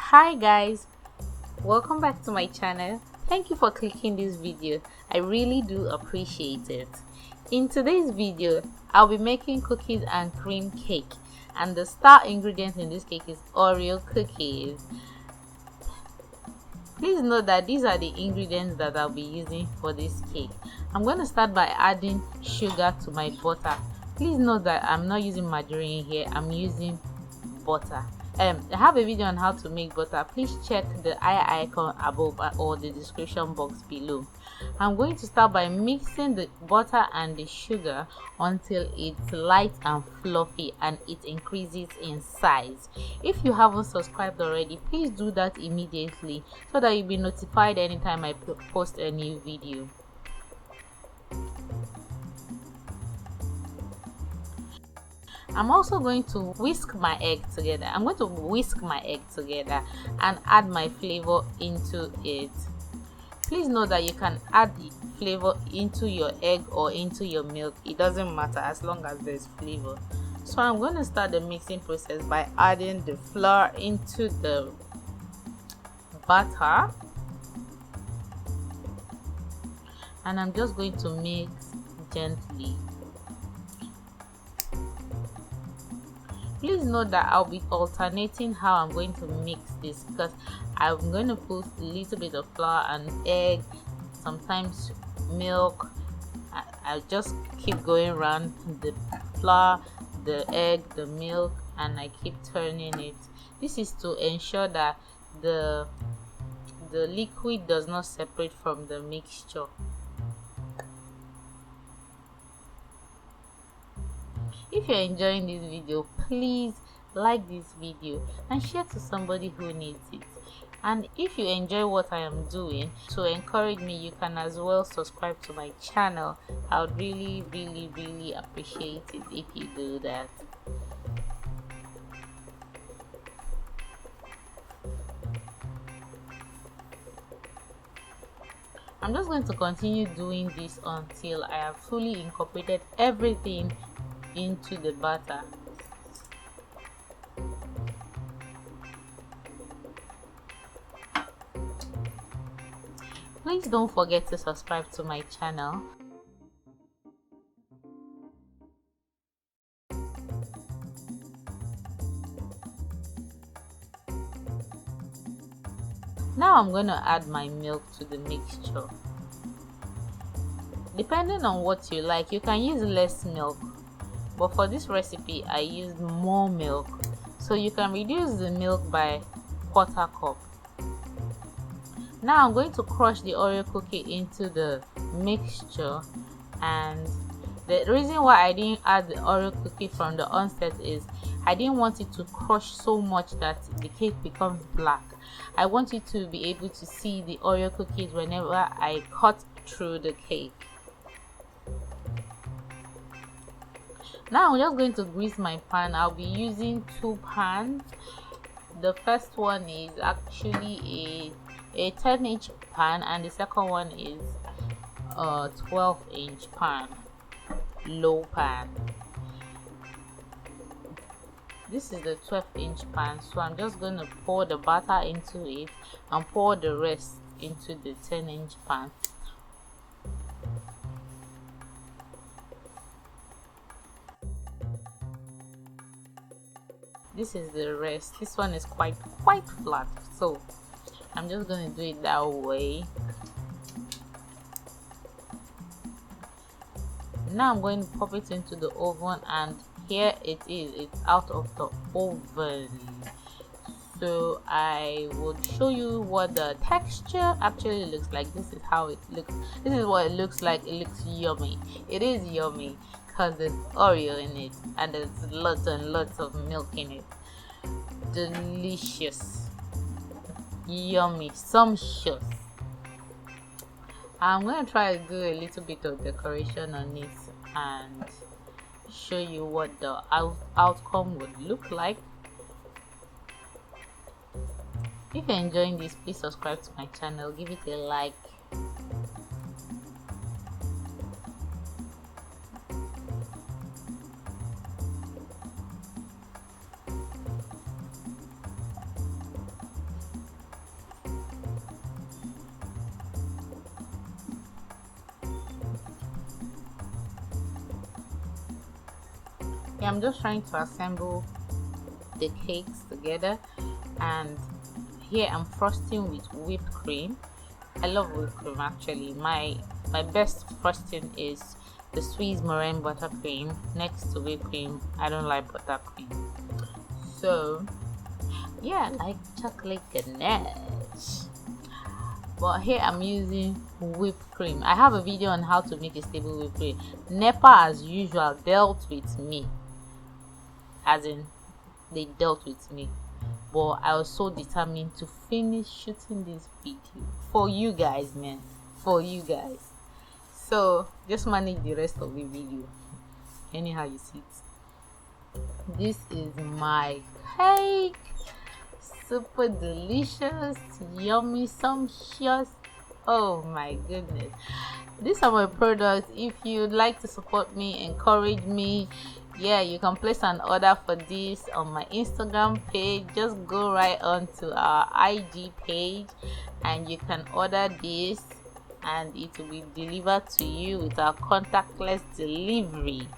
Hi guys, welcome back to my channel. Thank you for clicking this video. I really do appreciate it. In today's video, I'll be making cookies and cream cake, and the star ingredient in this cake is Oreo cookies. Please note that these are the ingredients that I'll be using for this cake. I'm going to start by adding sugar to my butter. Please note that I'm not using margarine here, I'm using butter. I have a video on how to make butter. Please check the eye icon above or the description box below. I'm going to start by mixing the butter and the sugar until it's light and fluffy and it increases in size. If you haven't subscribed already, please do that immediately so that you'll be notified anytime I post a new video. I'm also going to whisk my egg together. I'm going to whisk my egg together and add my flavor into it. Please know that you can add the flavor into your egg or into your milk. It doesn't matter as long as there's flavor. So I'm going to start the mixing process by adding the flour into the butter. And I'm just going to mix gently. Please note that I'll be alternating how I'm going to mix this, because I'm going to put a little bit of flour and egg, sometimes milk. I'll just keep going around the flour, the egg, the milk, and I keep turning it. This is to ensure that the liquid does not separate from the mixture. If you're enjoying this video, please like this video and share to somebody who needs it. And if you enjoy what I am doing, to encourage me, you can as well subscribe to my channel. I would really appreciate it if you do that. I'm just going to continue doing this until I have fully incorporated everything into the batter. Please don't forget to subscribe to my channel. Now I'm going to add my milk to the mixture. Depending on what you like, you can use less milk, but for this recipe I used more milk, so you can reduce the milk by quarter cup. Now I'm going to crush the Oreo cookie into the mixture, and the reason why I didn't add the Oreo cookie from the onset is I didn't want it to crush so much that the cake becomes black. I want you to be able to see the Oreo cookies whenever I cut through the cake. Now I'm just going to grease my pan. I'll be using two pans. The first one is actually a 10-inch pan, and the second one is a 12-inch pan, low pan. This is the 12-inch pan, so I'm just going to pour the butter into it and pour the rest into the 10-inch pan. This is the rest. This one is quite flat, so I'm just going to do it that way. Now I'm going to pop it into the oven, and here it is. It's out of the oven. So I would show you what the texture actually looks like. This is how it looks. This is what it looks like. It looks yummy. It is yummy because there's Oreo in it and there's lots and lots of milk in it. Delicious, yummy, sumptuous. I'm going to try to do a little bit of decoration on it and show you what the outcome would look like. If you're enjoying this, please subscribe to my channel, give it a like. Okay, I'm just trying to assemble the cakes together, and here I'm frosting with whipped cream. I love whipped cream actually. My best frosting is the Swiss meringue buttercream. Next to whipped cream, I don't like buttercream. So yeah, I like chocolate ganache. But here I'm using whipped cream. I have a video on how to make a stable whipped cream. NEPA as usual dealt with me. As in, they dealt with me. But I was so determined to finish shooting this video for you guys, man. For you guys. So just manage the rest of the video. Anyhow you see it. This is my cake. Super delicious, yummy, sumptuous. Oh my goodness. These are my products. If you'd like to support me, encourage me, yeah, you can place an order for this on my Instagram page. Just go right on to our IG page and you can order this, and it will be delivered to you with our contactless delivery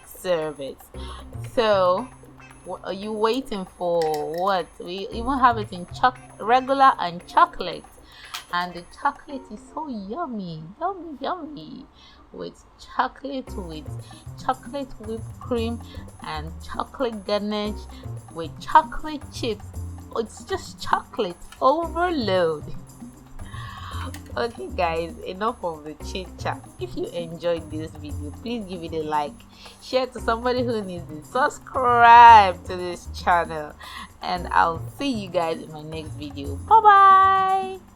service. So what are you waiting for? What, we even have it in regular and chocolate, and the chocolate is so yummy, with chocolate whipped cream and chocolate ganache with chocolate chips. It's just chocolate overload. Okay guys, enough of the chit chat. If you enjoyed this video, please give it a like, share to somebody who needs it, subscribe to this channel, and I'll see you guys in my next video. Bye bye.